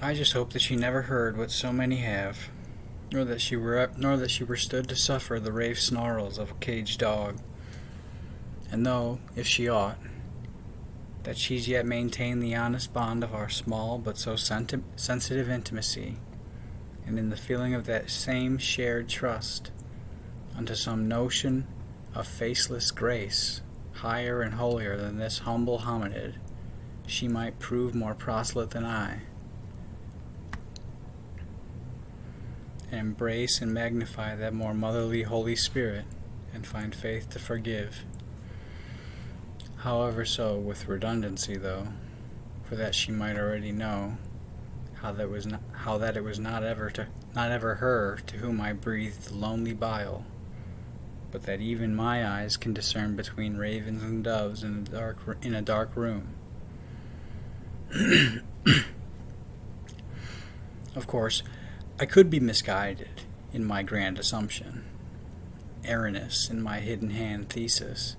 I just hope that she never heard what so many have, nor that she were stood to suffer the rave snarls of a caged dog. And though, if she ought, that she's yet maintained the honest bond of our small but so sensitive intimacy, and in the feeling of that same shared trust, unto some notion of faceless grace, higher and holier than this humble hominid, she might prove more proselyte than I, and embrace and magnify that more motherly Holy Spirit, and find faith to forgive. However, so with redundancy, though, for that she might already know how that it was not ever her to whom I breathed lonely bile, but that even my eyes can discern between ravens and doves in a dark room. Of course, I could be misguided in my grand assumption, erroneous in my hidden hand thesis,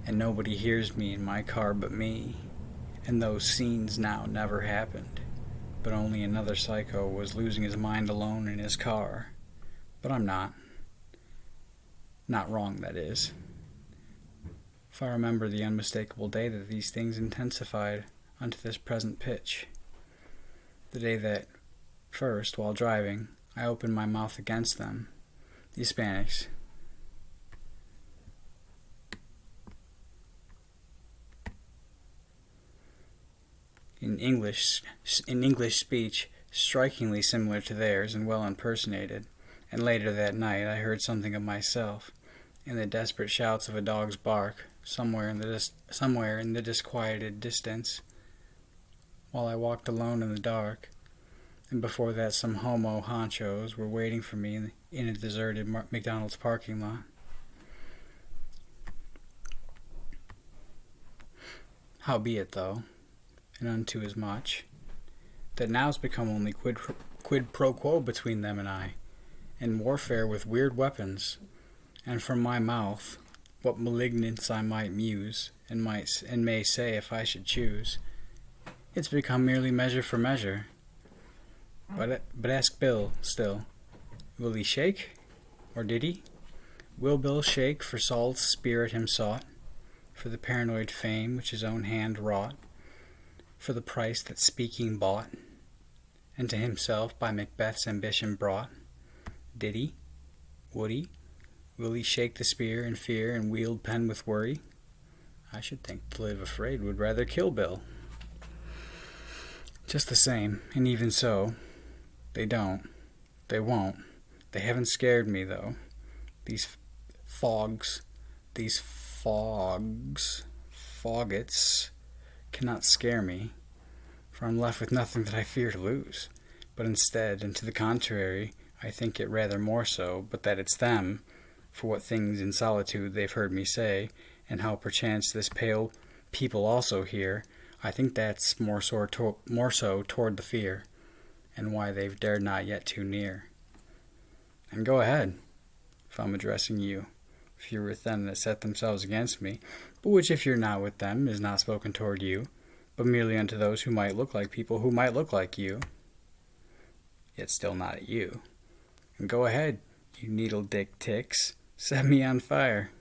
and nobody hears me in my car but me, and those scenes now never happened, but only another psycho was losing his mind alone in his car. But I'm not. Not wrong, that is. If I remember the unmistakable day that these things intensified unto this present pitch, the day that, first, while driving, I opened my mouth against them, the Hispanics. In English speech, strikingly similar to theirs and well impersonated, and later that night I heard something of myself in the desperate shouts of a dog's bark somewhere in the disquieted distance, while I walked alone in the dark, and before that some homo honchos were waiting for me in a deserted McDonald's parking lot. Howbeit, though, and unto as much, that now's become only quid pro quo between them and I, and warfare with weird weapons, and from my mouth, what malignance I might muse, and may say if I should choose, it's become merely measure for measure. But ask Bill still, will he shake, or did he? Will Bill shake for Saul's spirit him sought, for the paranoid fame which his own hand wrought, for the price that speaking bought, and to himself by Macbeth's ambition brought? Did he? Would he? Will he shake the spear in fear and wield pen with worry? I should think to live afraid would rather kill Bill. Just the same, and even so, they don't. They won't. They haven't scared me, though. These faggots, cannot scare me, for I'm left with nothing that I fear to lose. But instead, and to the contrary, I think it rather more so, but that it's them, for what things in solitude they've heard me say, and how perchance this pale people also hear, I think that's more so toward the fear, and why they've dared not yet too near. And go ahead, if I'm addressing you, if you're with them that set themselves against me, but which if you're not with them is not spoken toward you, but merely unto those who might look like people who might look like you, yet still not at you. And go ahead, you needle-dick ticks, set me on fire.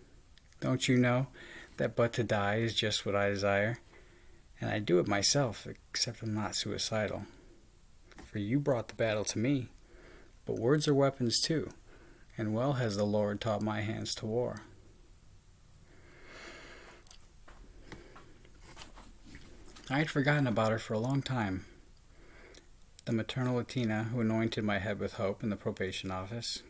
Don't you know that but to die is just what I desire? And I do it myself, except I'm not suicidal. For you brought the battle to me, but words are weapons too, and well has the Lord taught my hands to war. I had forgotten about her for a long time. The maternal Latina who anointed my head with hope in the probation office,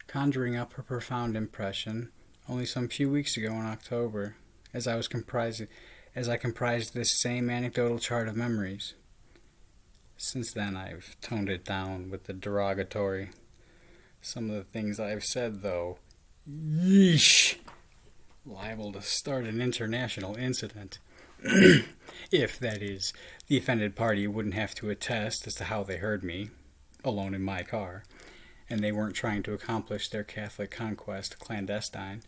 conjuring up her profound impression only some few weeks ago in October, as I comprised this same anecdotal chart of memories. Since then I've toned it down with the derogatory. Some of the things I've said, though, yeesh, liable to start an international incident. If, that is, the offended party wouldn't have to attest as to how they heard me, alone in my car, and they weren't trying to accomplish their Catholic conquest clandestine.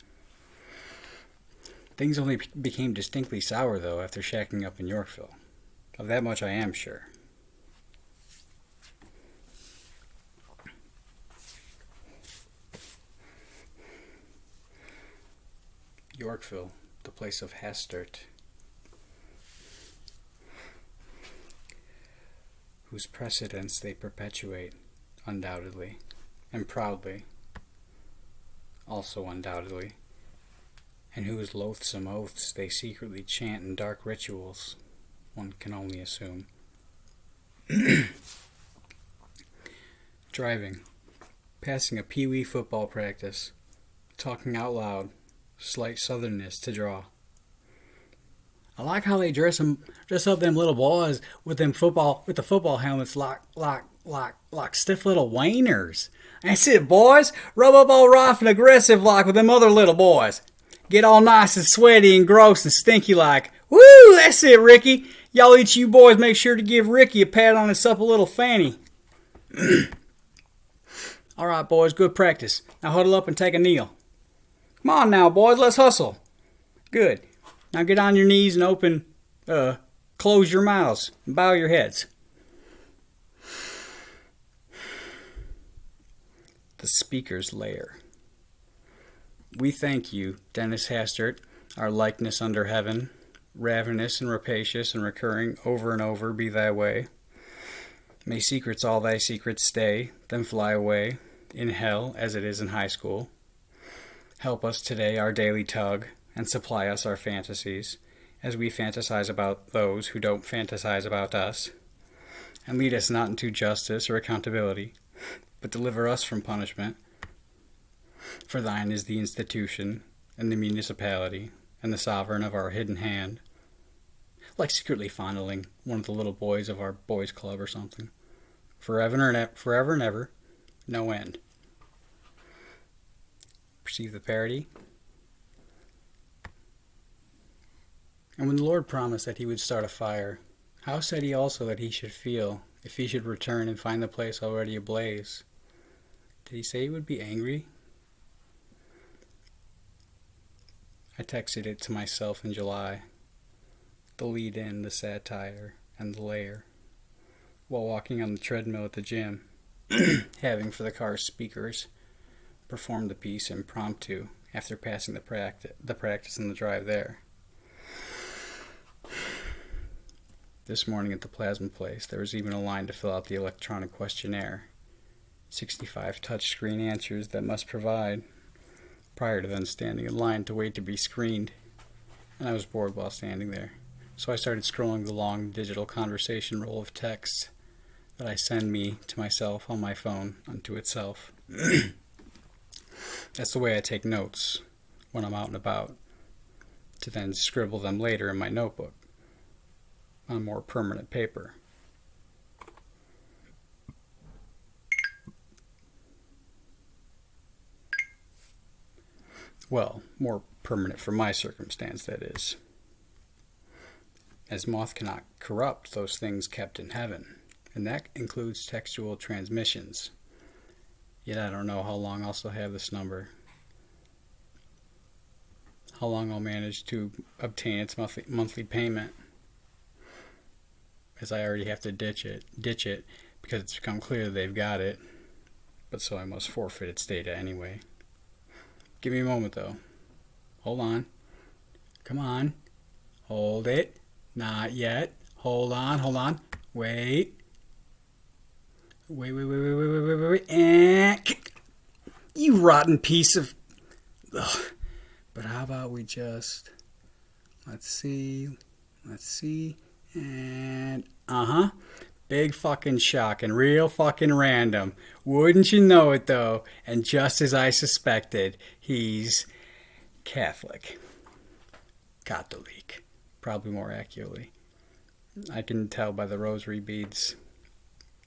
Things only became distinctly sour, though, after shacking up in Yorkville. Of that much I am sure. Yorkville, the place of Hastert, whose precedents they perpetuate, undoubtedly, and proudly, also undoubtedly, and whose loathsome oaths they secretly chant in dark rituals, one can only assume. Driving, passing a pee-wee football practice, talking out loud, slight southernness to draw. I like how they dress up them little boys with the football helmets like stiff little wainers. That's it, boys. Rub up all rough and aggressive like with them other little boys. Get all nice and sweaty and gross and stinky like. Woo, that's it, Ricky. Y'all each you boys make sure to give Ricky a pat on his supple little fanny. All right, boys, good practice. Now huddle up and take a kneel. Come on now, boys, let's hustle. Good. Now get on your knees and close your mouths and bow your heads. The speaker's lair. We thank you, Dennis Hastert, our likeness under heaven, ravenous and rapacious and recurring over and over be thy way. May secrets all thy secrets stay, then fly away, in hell as it is in high school. Help us today our daily tug, and supply us our fantasies, as we fantasize about those who don't fantasize about us. And lead us not into justice or accountability, but deliver us from punishment. For thine is the institution, and the municipality, and the sovereign of our hidden hand. Like secretly fondling one of the little boys of our boys' club or something. Forever and ever, no end. Perceive the parody? And when the Lord promised that he would start a fire, how said he also that he should feel if he should return and find the place already ablaze? Did he say he would be angry? I texted it to myself in July, the lead-in, the satire, and the layer, while walking on the treadmill at the gym, having for the car's speakers perform the piece impromptu after passing the practice and the drive there. This morning at the plasma place, there was even a line to fill out the electronic questionnaire. 65 touchscreen answers that must provide, prior to then standing in line to wait to be screened. And I was bored while standing there. So I started scrolling the long digital conversation roll of texts that I send me to myself on my phone unto itself. That's the way I take notes when I'm out and about, to then scribble them later in my notebook on more permanent paper. Well, more permanent for my circumstance, that is. As moth cannot corrupt those things kept in heaven, and that includes textual transmissions. Yet I don't know how long I'll still have this number. How long I'll manage to obtain its monthly payment, as I already have to ditch it because it's become clear they've got it, but so I must forfeit its data anyway. Give me a moment though. Hold on. Come on. Hold it. Not yet. Hold on. Wait. You rotten piece of... Ugh. But how about we just... Let's see, and... Big fucking shock and real fucking random. Wouldn't you know it though? And just as I suspected, he's Catholic. Catholic. Probably more accurately. I can tell by the rosary beads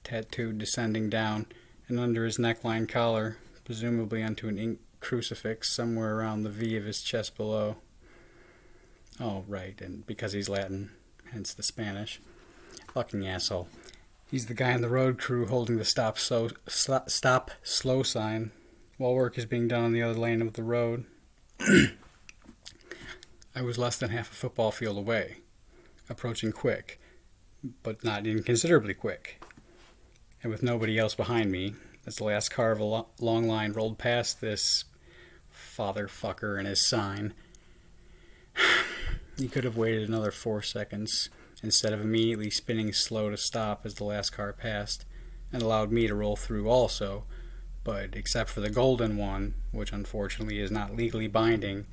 tattooed descending down and under his neckline collar, presumably onto an ink crucifix somewhere around the V of his chest below. Oh, right, and because he's Latin, hence the Spanish. Fucking asshole. He's the guy on the road crew holding the stop slow sign while work is being done on the other lane of the road. I I was less than half a football field away, approaching quick, but not inconsiderably quick. And with nobody else behind me, as the last car of a long line rolled past this fatherfucker and his sign, he could have waited another 4 seconds instead of immediately spinning slow to stop as the last car passed, and allowed me to roll through also. But except for the golden one, which unfortunately is not legally binding,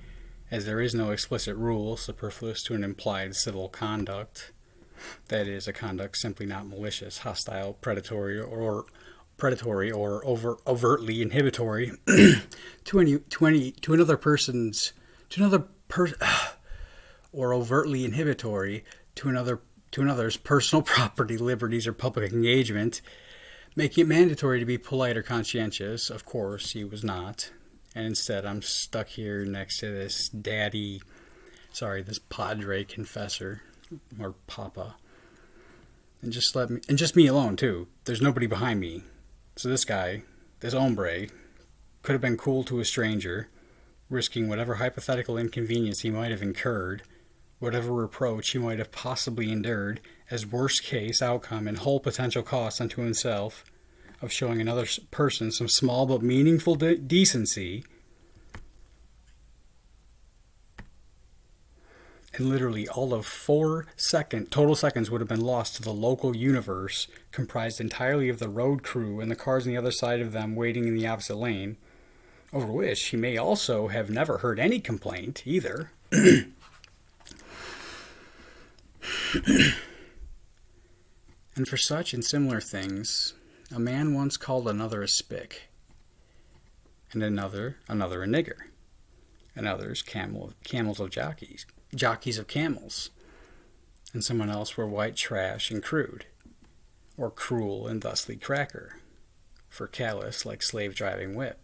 as there is no explicit rule superfluous to an implied civil conduct, that is, a conduct simply not malicious, hostile, predatory, or overtly inhibitory or overtly inhibitory to another's personal property, liberties, or public engagement, making it mandatory to be polite or conscientious. Of course, he was not. And instead, I'm stuck here next to this this padre confessor, or papa. And just me alone, too. There's nobody behind me. So this guy, this hombre, could have been cool to a stranger, risking whatever hypothetical inconvenience he might have incurred, whatever reproach he might have possibly endured, as worst case outcome and whole potential cost unto himself of showing another person some small but meaningful decency, and literally all of 4 total seconds would have been lost to the local universe, comprised entirely of the road crew and the cars on the other side of them waiting in the opposite lane, over which he may also have never heard any complaint either. And for such and similar things, a man once called another a spick, and another a nigger, and others camels of jockeys of camels, and someone else were white trash and crude, or cruel and thusly cracker, for callous like slave-driving whip,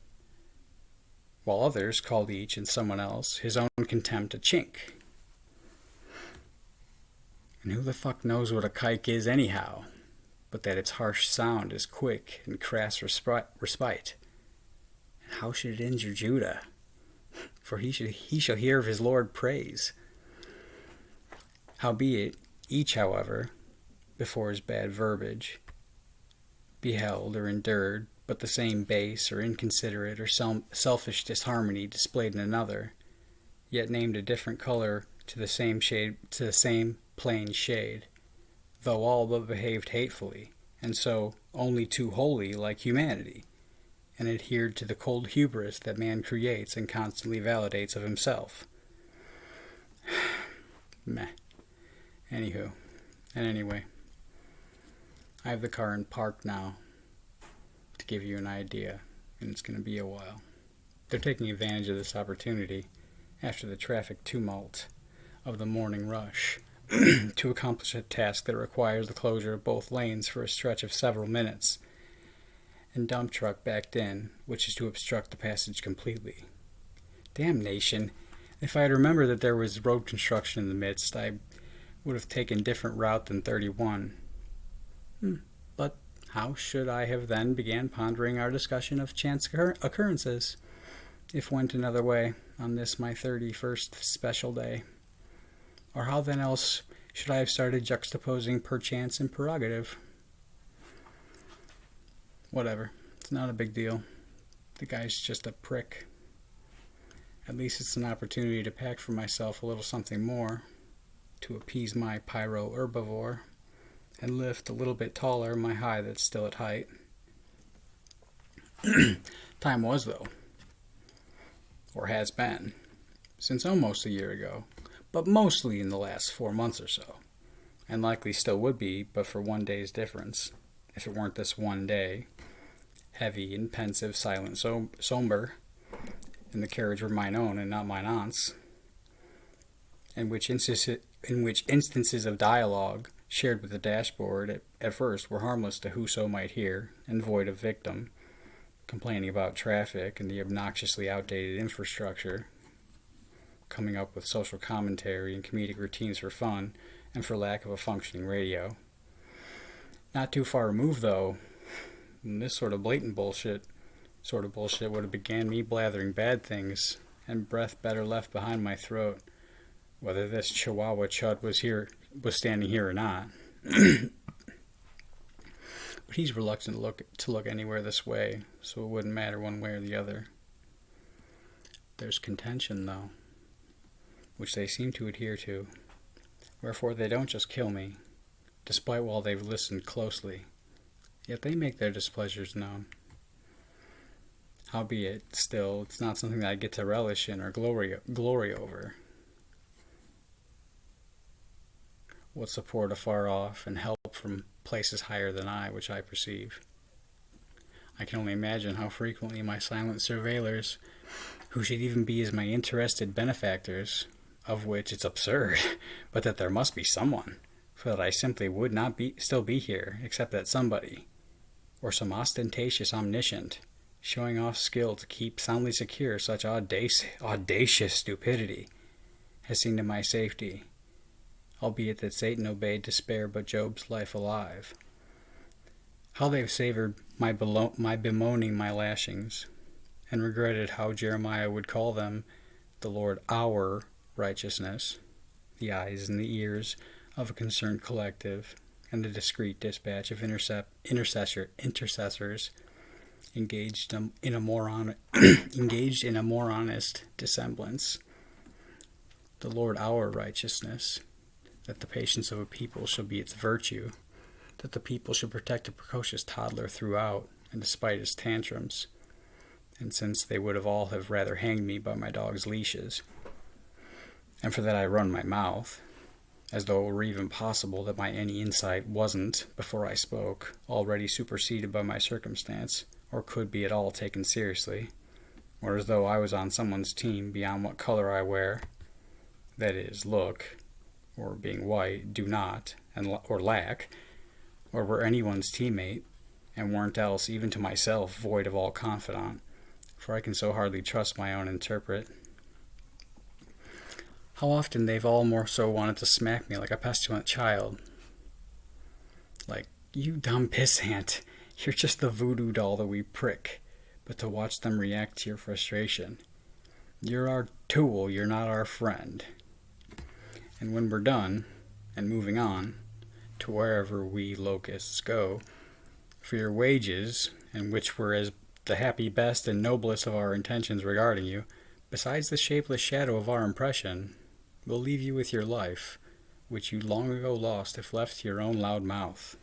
while others called each and someone else his own contempt a chink. And who the fuck knows what a kike is anyhow, but that its harsh sound is quick and crass respite. And how should it injure Judah? For he shall hear of his Lord praise. Howbeit, each, however, before his bad verbiage, beheld or endured but the same base or inconsiderate or selfish disharmony displayed in another, yet named a different color to the same plain shade, though all but behaved hatefully, and so only too wholly like humanity, and adhered to the cold hubris that man creates and constantly validates of himself. Meh. Anywho, and anyway, I have the car in park now, to give you an idea, and it's going to be a while. They're taking advantage of this opportunity after the traffic tumult of the morning rush to accomplish a task that requires the closure of both lanes for a stretch of several minutes, and dump truck backed in, which is to obstruct the passage completely. Damnation! If I had remembered that there was road construction in the midst, I would have taken a different route than 31. But how should I have then began pondering our discussion of chance occurrences, if went another way, on this my 31st special day? Or how then else should I have started juxtaposing perchance and prerogative? Whatever. It's not a big deal. The guy's just a prick. At least it's an opportunity to pack for myself a little something more, to appease my pyro herbivore, and lift a little bit taller my high that's still at height. Time was, though, or has been, since almost a year ago, but mostly in the last 4 months or so, and likely still would be but for one day's difference, if it weren't this one day, heavy and pensive, silent, somber, and the carriage were mine own and not mine aunt's, in which instances of dialogue shared with the dashboard at first were harmless to whoso might hear, and void of victim, complaining about traffic and the obnoxiously outdated infrastructure, coming up with social commentary and comedic routines for fun and for lack of a functioning radio. Not too far removed, though, this sort of blatant bullshit would have began me blathering bad things and breath better left behind my throat whether this Chihuahua chud was standing here or not. But he's reluctant to look anywhere this way, so it wouldn't matter one way or the other. There's contention, though, which they seem to adhere to, wherefore they don't just kill me, despite while they've listened closely, yet they make their displeasures known. Howbeit, still, it's not something that I get to relish in or glory over. What support afar off and help from places higher than I, which I perceive. I can only imagine how frequently my silent surveillors, who should even be as my interested benefactors, of which it's absurd, but that there must be someone, for that I simply would not still be here, except that somebody, or some ostentatious omniscient, showing off skill to keep soundly secure such audacious stupidity, has seen to my safety, albeit that Satan obeyed to spare but Job's life alive. How they've savored my bemoaning my lashings, and regretted how Jeremiah would call them the Lord our righteousness, the eyes and the ears of a concerned collective, and the discreet dispatch of intercessors engaged in a more honest dissemblance. The Lord our righteousness, that the patience of a people shall be its virtue, that the people should protect a precocious toddler throughout, and despite his tantrums, and since they would all have rather hanged me by my dog's leashes, and for that I run my mouth, as though it were even possible that my any insight wasn't, before I spoke, already superseded by my circumstance, or could be at all taken seriously, or as though I was on someone's team beyond what color I wear, that is, look, or being white, do not, or lack, or were anyone's teammate, and weren't else, even to myself, void of all confidant, for I can so hardly trust my own interpret. How often they've all more so wanted to smack me like a petulant child. Like, you dumb pissant, you're just the voodoo doll that we prick, but to watch them react to your frustration. You're our tool, you're not our friend. And when we're done, and moving on, to wherever we locusts go, for your wages, and which were as the happy best and noblest of our intentions regarding you, besides the shapeless shadow of our impression, we'll leave you with your life, which you long ago lost if left to your own loud mouth.